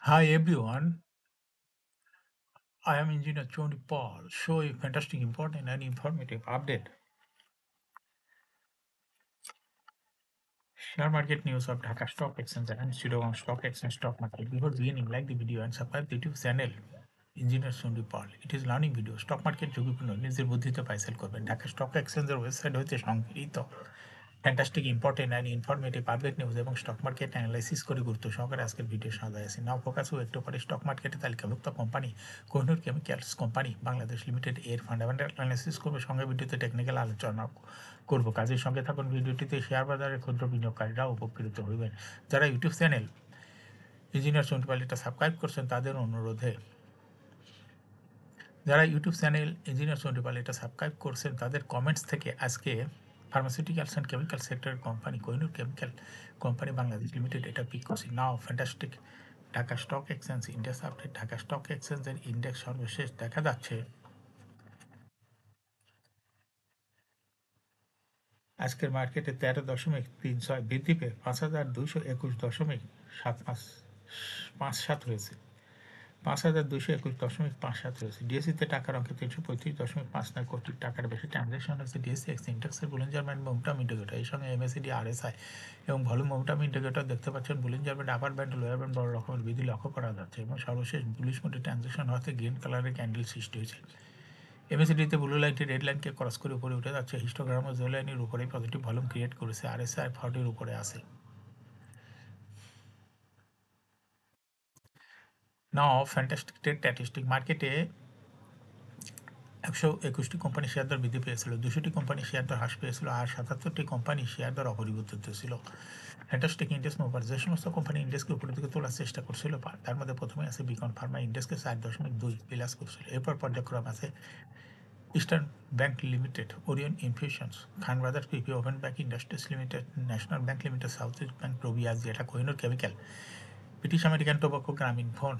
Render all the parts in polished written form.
Hi everyone, I am Engineer Choni Paul. Show a fantastic, important, and informative update. Share market news of Dhaka Stock Exchange and Chittagong Stock Exchange stock market. Before beginning, like the video and subscribe the YouTube channel. Engineer Sandeep Pal it is learning video stock market ঝুঁকিপূর্ণ নিজের বুদ্ধিতে পাইসেল করবেন Dhaka stock এক্সচেঞ্জের website হতে সংগৃহীত fantastic important and informative update news এবং stock market analysis করে গুরুত্ব সহকারে আজকের ভিডিও সাজায় আছে নাও ফোকাস ও একটু পরে স্টক মার্কেটে তালিকাভুক্ত company Kohinoor chemicals company Bangladesh limited এর ফান্ডামেন্টাল অ্যানালাইসিস করবে সঙ্গে ভিডিওতে টেকনিক্যাল আলোচনা করব কাজের সঙ্গে থাকুন ভিডিওটিতে শেয়ার বাজারের ক্ষুদ্র বিনিয়োগকারীরা উপকৃত হইবেন যারা YouTube channel engineer Sandeep Pal এটা সাবস্ক্রাইব করছেন তাদের অনুরোধে যারা YouTube channel engineer Sandeep Pal এটা সাবস্ক্রাইব করছেন তাদের কমেন্টস থেকে আজকে ফার্মাসিউটিক্যালস অ্যান্ড কেমিক্যাল সেক্টরের company Kohinoor chemical company Bangladesh limited এটা পিক করছি now fantastic Dhaka stock exchange index update Dhaka stock এক্সচেঞ্জের ইন্ডেক্স সর্বশেষ দেখা যাচ্ছে আজকের মার্কেটে 13.36 বৃদ্ধি পেয়ে 5,221.57 হয়েছে 5,221.57 হয়েছে ডিএসসিতে টাকার অঙ্কে 335.59 কোটি টাকার বেশি ট্রানজ্যাকশন হয়েছে ডিএসসি এক্স ইন্ডেক্সের বুলিঞ্জার ব্যান্ড মোমেন্টাম ইন্ডিকেটর এই সঙ্গে এমএসিডি আরএসআই এবং ভলিউম মোমেন্টাম ইন্ডিকেটর দেখতে পাচ্ছেন Bollinger band upper band lower band বড় রকমের বৃদ্ধি লক্ষ্য করা যাচ্ছে এবং সর্বশেষ বুলিশ মোডে ট্রানজ্যাকশন হওয়াতে গ্রিন কালারের ক্যান্ডেল সৃষ্টি হয়েছে এমএসিডিতে ব্লু লাইনটি রেড লাইনকে ক্রস করে উপরে উঠে যাচ্ছে হিস্টোগ্রাম ও জো লাইনের উপরেই পজিটিভ ভলিউম ক্রিয়েট করেছে আরএসআই 40 উপরে আছে নাও ফ্যান্টাস্টিক স্ট্যাটিস্টিক মার্কেটে 121টি কোম্পানি শেয়ার দর বৃদ্ধি পেয়েছিল 200টি কোম্পানি শেয়ার দর হ্রাস পেয়েছিল আর 77টি কোম্পানি শেয়ার দর অপরিবর্তিত ছিল ফ্যান্টাস্টিক ইন্ডেক্স মুভার যে সমস্ত কোম্পানি ইন্ডেক্সকে উপরের দিকে তোলার চেষ্টা করছিল তার মধ্যে প্রথমে আছে বিকন ফার্মা ইন্ডেক্সকে 4.2 প্লাস করছিল এরপর পর্যায়ক্রম আছে eastern bank limited Orion infusions Khan brothers PP open bank industries limited national bank limited south east bank previous যেটা Kohinoor chemical British American tobacco Grameen phone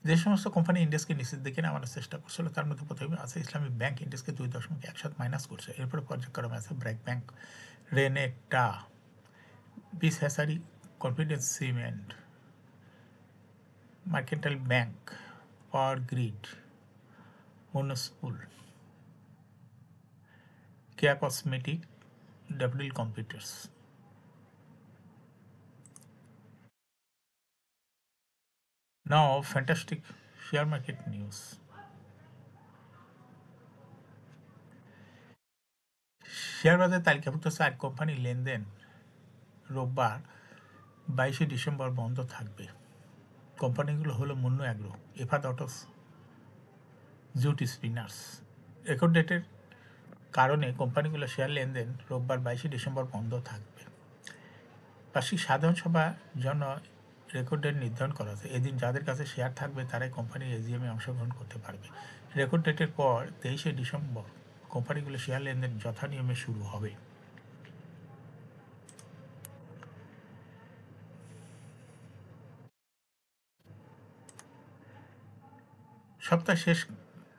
যে সমস্ত কোম্পানি ইন্ডেক্সকে নিচের দিকে নামানোর চেষ্টা করছিল তার মধ্যে প্রথমে আছে ইসলামিক ব্যাংক ইন্ডেক্সকে 2.17 মাইনাস করছে এরপরে পর্যায়ক্রমে আছে ব্র্যাক ব্যাংক রেনেটা বিস হ্যাসারি confidence cement mercantile bank power grid মনোস্কুল Keya cosmetic WL computers now fantastic share market news share বাজারে তালিকাভুক্ত 4 কোম্পানি লেনদেন রোববার 22 ডিসেম্বর বন্ধ থাকবে কোম্পানিগুলো হলো মুন্নু অ্যাগ্রো এফাদ অটোস জুট স্পিনার্স রেকর্ড ডেটের কারণে কোম্পানিগুলো শেয়ার লেনদেন রোববার 22 ডিসেম্বর বন্ধ থাকবে বার্ষিক সাধারণ সভার জন্য রেকর্ড ডেট নির্ধারণ করা হয়েছে এদিন যাদের কাছে শেয়ার থাকবে তারাই কোম্পানির এজিএমে অংশগ্রহণ করতে পারবে রেকর্ড ডেটের পর 23 ডিসেম্বর কোম্পানিগুলো শেয়ার লেনদেন যথানিয়মে শুরু হবে সপ্তাহ শেষ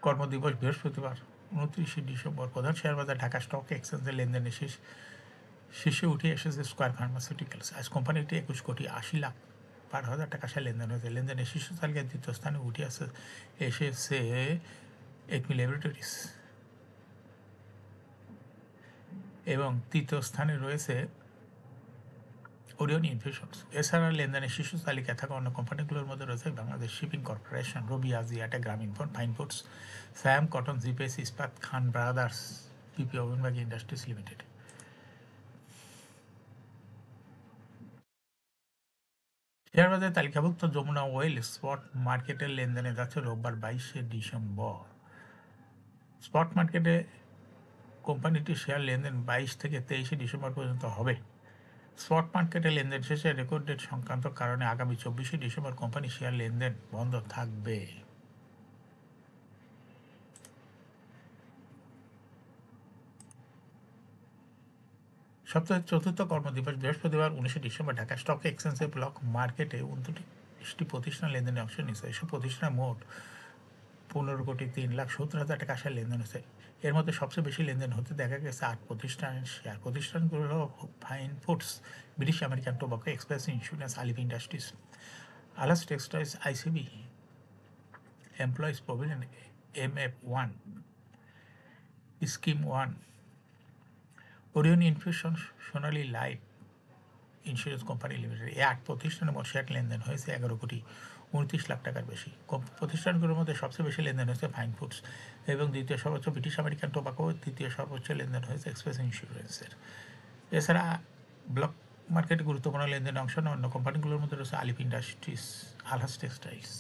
কর্মদিবস বৃহস্পতিবার 29 ডিসেম্বর প্রধান শেয়ার বাজার ঢাকা স্টক এক্সচেঞ্জের লেনদেনের শীর্ষে উঠে এসেছে স্কয়ার ফার্মাসিউটিক্যালস আজ কোম্পানিটি 21,80,12,000 টাকা শেয়ার লেনদেন হয়েছে লেনদেনের শীর্ষ তালিকায় দ্বিতীয় স্থানে উঠে এসেছে একমি ল্যাবরেটরিজ এবং তৃতীয় স্থানে রয়েছে ওরিয়ন ইনফিউশনস এছাড়া লেনদেনের শীর্ষ তালিকায় থাকা অন্য কোম্পানিগুলোর মধ্যে রয়েছে বাংলাদেশ শিপিং কর্পোরেশন রবি আজিয়াটা গ্রামীণ phone fine foods Sam cotton GPS ইস্পাত খান ব্রাদার্স পিপি ওভেনবাগ ইন্ডাস্ট্রিজ লিমিটেড শেয়ার বাজারে তালিকাভুক্ত যমুনা ওয়েল স্পট মার্কেটের লেনদেনে যাচ্ছে রোববার 22 ডিসেম্বর স্পট মার্কেটে কোম্পানিটির শেয়ার লেনদেন 22 থেকে 23 ডিসেম্বর পর্যন্ত হবে স্পট মার্কেটে লেনদেন শেষে রেকর্ড ডেট সংক্রান্ত কারণে আগামী 24 ডিসেম্বর কোম্পানি শেয়ার লেনদেন বন্ধ থাকবে সপ্তাহের চতুর্থ কর্মদিবস বৃহস্পতিবার 19 ডিসেম্বর ঢাকা স্টক এক্সচেঞ্জের ব্লক মার্কেটে 29টি প্রতিষ্ঠান লেনদেনে অংশ নিয়েছে এসব প্রতিষ্ঠানের মোট 15,03,70,000 টাকা শেয়ার লেনদেন হয়েছে এর মধ্যে সবচেয়ে বেশি লেনদেন হতে দেখা গেছে 8 প্রতিষ্ঠানের শেয়ার। প্রতিষ্ঠানগুলো হলো fine foods, British American tobacco, express insurance, আলিভ ইন্ডাস্ট্রিজ, আলাস textiles, ICB, employees provident, MF1, scheme 1, Orion infusion, Sonali life insurance company limited. এই 8 প্রতিষ্ঠানের মোট শেয়ার লেনদেন হয়েছে 11,29,00,000 টাকার বেশি। প্রতিষ্ঠানগুলোর মধ্যে সবচেয়ে বেশি লেনদেন হয়েছে ফাইন ফুডস এবং দ্বিতীয় সর্বোচ্চ ব্রিটিশ আমেরিকান টোবাকো, তৃতীয় সর্বোচ্চ লেনদেন হয়েছে এক্সপ্রেস ইন্স্যুরেন্সের। এছাড়া ব্লক মার্কেটে গুরুত্বপূর্ণ লেনদেনে অংশ নেওয়া অন্য কোম্পানিগুলোর মধ্যে রয়েছে আলিফ ইন্ডাস্ট্রিজ, আলহাস টেক্সটাইলস।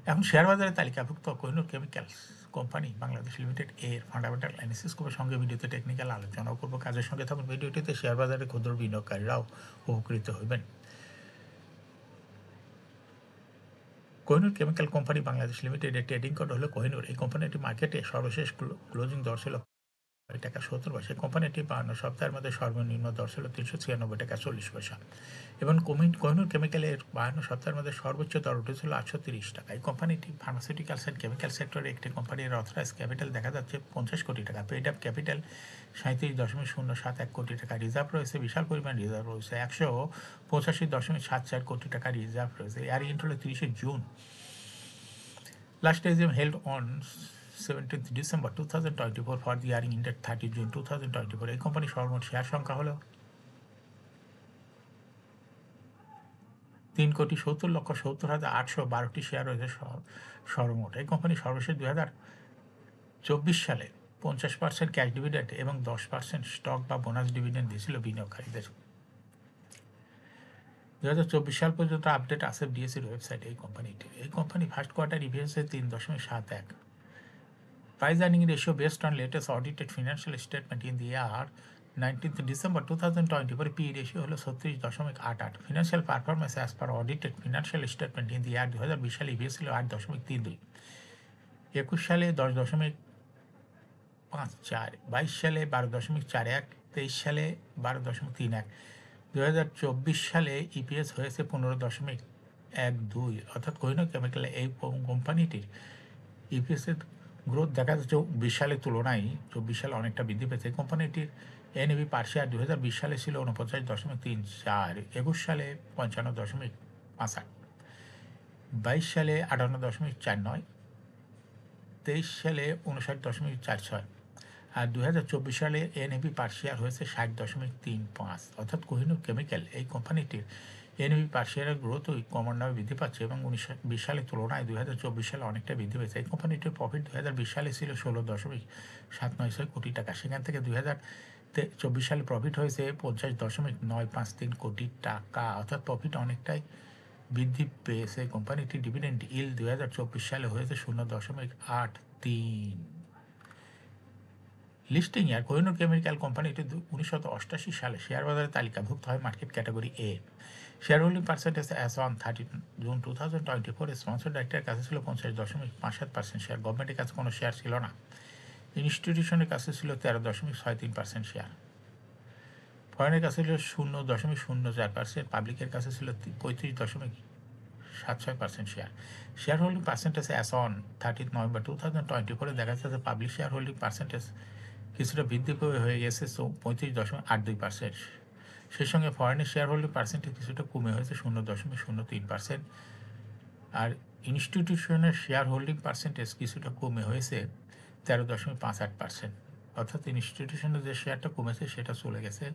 এখন শেয়ার বাজারে তালিকাভুক্ত Kohinoor chemicals company Bangladesh limited এর ফান্ডামেন্টাল অ্যানালিসিস করবার সঙ্গে ভিডিওতে টেকনিক্যাল আলোচনাও করবো। কাজের সঙ্গে থাকুন ভিডিওটিতে। শেয়ার বাজারে ক্ষুদ্র বিনিয়োগকারীরাও উপকৃত হইবেন। কোহিনুর কেমিক্যাল কোম্পানি বাংলাদেশ লিমিটেডের ট্রেডিং কোড হলো কোহিনুর। এই কোম্পানিটি মার্কেটে সর্বশেষ ক্লোজিং দর ছিল টাকা 70 পয়সা। কোম্পানিটি 52 সপ্তাহের মধ্যে সর্বনিম্ন দর ছিল 396 টাকা 40 পয়সা এবং কোহিনুর কেমিক্যালের 52 সপ্তাহের মধ্যে সর্বোচ্চ দর উঠেছিল 830 টাকা। এই কোম্পানিটি ফার্মাসিউটিক্যালস অ্যান্ড কেমিক্যাল সেক্টরে একটি কোম্পানির অথরাইজ ক্যাপিটাল দেখা যাচ্ছে 50 কোটি টাকা, পেড আপ ক্যাপিটাল 37.071 কোটি টাকা, রিজার্ভ রয়েছে বিশাল পরিমাণ রিজার্ভ রয়েছে 185.74 কোটি টাকা রিজার্ভ রয়েছে। এর ইন্ট হলো 30 June. Last AGM held on 17th December 2024 for the year ended 30 June 2024. এই কোম্পানির সর্বমোট শেয়ার সংখ্যা হলো 3,70,70,812টি শেয়ার রয়েছে সর্বমোট। এই কোম্পানি সর্বশেষ 2024 সালে 50% ক্যাশ ডিভিডেন্ড এবং 10% স্টক বা বোনাস ডিভিডেন্ড দিয়েছিল বিনিয়োগকারীদের। 2024 সাল পর্যন্ত আপডেট আছে ডিএসসির ওয়েবসাইটে এই company first quarter EPS 3.71, price earning ratio based on latest audited financial statement in the year 19th December 2024 P ratio হলো 36.88। Financial performance as per audited financial statement in the year 2020 সালে EPS ছিল 8.32, 21 সালে 10.54, 22 সালে 12.41, 23 সালে 12.31, 2024 সালে EPS হয়েছে 15.12। অর্থাৎ Kohinoor chemical এই কোম্পানিটির ইপিএসের গ্রোথ দেখা যাচ্ছে 20 সালের তুলনায় 24 সালে অনেকটা বৃদ্ধি পেয়েছে। এই কোম্পানিটির এনএভি পার শেয়ার 2020 সালে ছিল 49.34, 21 সালে 55.58, 22 সালে 58.49, 23 সালে 59.46 আর 2024 সালে এনএভি পার শেয়ার হয়েছে 60.35। অর্থাৎ কোহিনুর কেমিক্যাল এই কোম্পানিটির এনএভি পার শেয়ারের গ্রোথই ক্রমান্বয়ে বৃদ্ধি পাচ্ছে এবং 2020 সালের তুলনায় 2024 সালে অনেকটা বৃদ্ধি পেয়েছে। এই কোম্পানিটির প্রফিট 2020 সালে ছিল 16.796 কোটি টাকা, সেখান থেকে 2024 সালে প্রফিট হয়েছে 50.953 কোটি টাকা। অর্থাৎ প্রফিট অনেকটাই বৃদ্ধি পেয়েছে। কোম্পানিটির ডিভিডেন্ড ইল্ড 2024 সালে হয়েছে 0.83। লিস্টিং ইয়ার কোহিনুর কেমিক্যাল কোম্পানিটি 1988 সালে শেয়ার বাজারে তালিকাভুক্ত হয় market category A. Share holding percentage as on 30 June 2024 sponsor ডাইরেক্টরের কাছে ছিল 50.57% শেয়ার, গভর্নমেন্টের কাছে কোনো শেয়ার ছিল না, ইনস্টিটিউশনের কাছে ছিল 13.63% শেয়ার, ফরেনের কাছে ছিল 0.04%, পাবলিকের কাছে ছিল 35.76% share. Share holding percentage as on 30 November 2024 দেখা যাচ্ছে পাবলিক শেয়ার হোল্ডিং পার্সেন্টেজ কিছুটা বৃদ্ধি হয়ে গেছে 35.82%। সেই সঙ্গে ফরেনের শেয়ার হোল্ডিং পার্সেন্টেজ কিছুটা কমে হয়েছে 0.03%। আর ইনস্টিটিউশনের শেয়ার হোল্ডিং পার্সেন্টেজ কিছুটা কমে হয়েছে 13.58%। অর্থাৎ ইনস্টিটিউশনের যে শেয়ারটা কমেছে সেটা চলে গেছে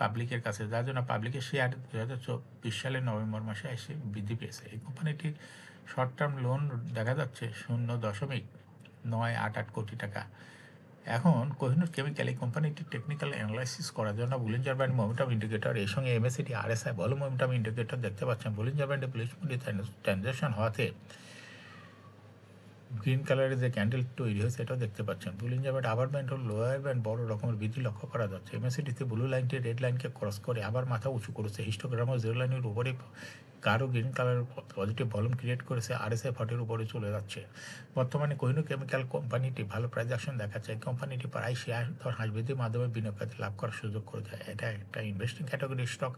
পাবলিকের কাছে, যার জন্য পাবলিকের শেয়ার 2024 সালের নভেম্বর মাসে এসে বৃদ্ধি পেয়েছে। এই কোম্পানিটির শর্ট টার্ম লোন দেখা যাচ্ছে 0.988 কোটি টাকা। এখন কোহিনুর কেমিক্যাল এই কোম্পানিটির টেকনিক্যাল অ্যানালাইসিস করার জন্য বুলিঞ্জার ব্যান্ড মোমেন্টাম ইন্ডিকেটর এর সঙ্গে এমএসিডি আরএসআই বল মোমেন্টাম ইন্ডিকেটর দেখতে পাচ্ছেন। বুলিঞ্জার ব্যান্ডে বুলিশ মুডে ট্রানজ্যাকশন হওয়াতে গ্রিন কালারের যে ক্যান্ডেল তৈরি হয়েছে এটাও দেখতে পাচ্ছেন। বুলিঞ্জার ব্যান্ড আবার ব্যান্ড ও লোয়ার ব্যান্ড বড় রকমের বৃদ্ধি লক্ষ্য করা যাচ্ছে। এমএসিডিতে ব্লু লাইনটি রেড লাইনকে ক্রস করে আবার মাথা উঁচু করেছে। হিস্টোগ্রামও জিরো লাইনের উপরে গাঢ় গ্রিন কালারের পজিটিভ ভলিউম ক্রিয়েট করেছে, আরএসআই 40 উপরে চলে যাচ্ছে। বর্তমানে কোহিনুর কেমিক্যাল কোম্পানিটি ভালো প্রাইস অ্যাকশন দেখাচ্ছে। এই কোম্পানিটি প্রায় শেয়ার দর হ্রাস বৃদ্ধির মাধ্যমে বিনিয়োগকারী লাভ করার সুযোগ করে দেয়। এটা একটা investing category stock.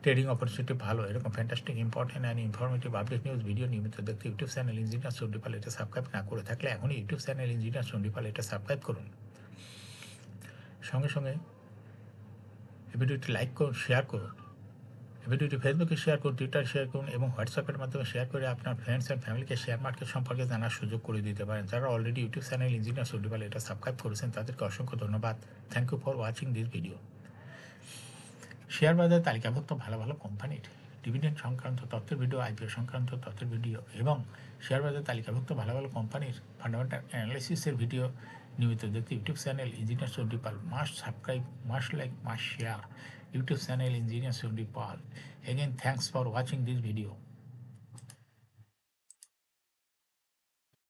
Trading opportunity ভালো এরকম fantastic important and informative update news video নিয়মিত দেখতে ইউটিউব চ্যানেল ইঞ্জিনিয়ার চণ্ডীপাল এটা সাবস্ক্রাইব না করে থাকলে এখনই ইউটিউব চ্যানেল ইঞ্জিনিয়ার চণ্ডীপাল এটা সাবস্ক্রাইব করুন। সঙ্গে সঙ্গে এই ভিডিওটি লাইক করুন, শেয়ার করুন। এই ভিডিওটি ফেসবুকে শেয়ার করুন, টুইটার শেয়ার করুন এবং হোয়াটসঅ্যাপের মাধ্যমে শেয়ার করে আপনার ফ্রেন্ডস অ্যান্ড ফ্যামিলিকে শেয়ার মার্কেট সম্পর্কে জানার সুযোগ করে দিতে পারেন। যারা already YouTube channel engineer Chandipal এটা সাবস্ক্রাইব করেছেন তাদেরকে অসংখ্য ধন্যবাদ। Thank you for watching this video. Share বাজারে তালিকাভুক্ত ভালো ভালো কোম্পানির ডিভিডেন্ড সংক্রান্ত তথ্যের ভিডিও, আইপিও সংক্রান্ত তথ্যের ভিডিও এবং শেয়ার বাজারে তালিকাভুক্ত ভালো ভালো কোম্পানির ফান্ডামেন্টাল অ্যানালিসিসের ভিডিও নিয়মিত দেখতে YouTube channel engineer Chandipal must subscribe, must like, must share YouTube channel engineer Chandipal. Again, thanks for watching this video.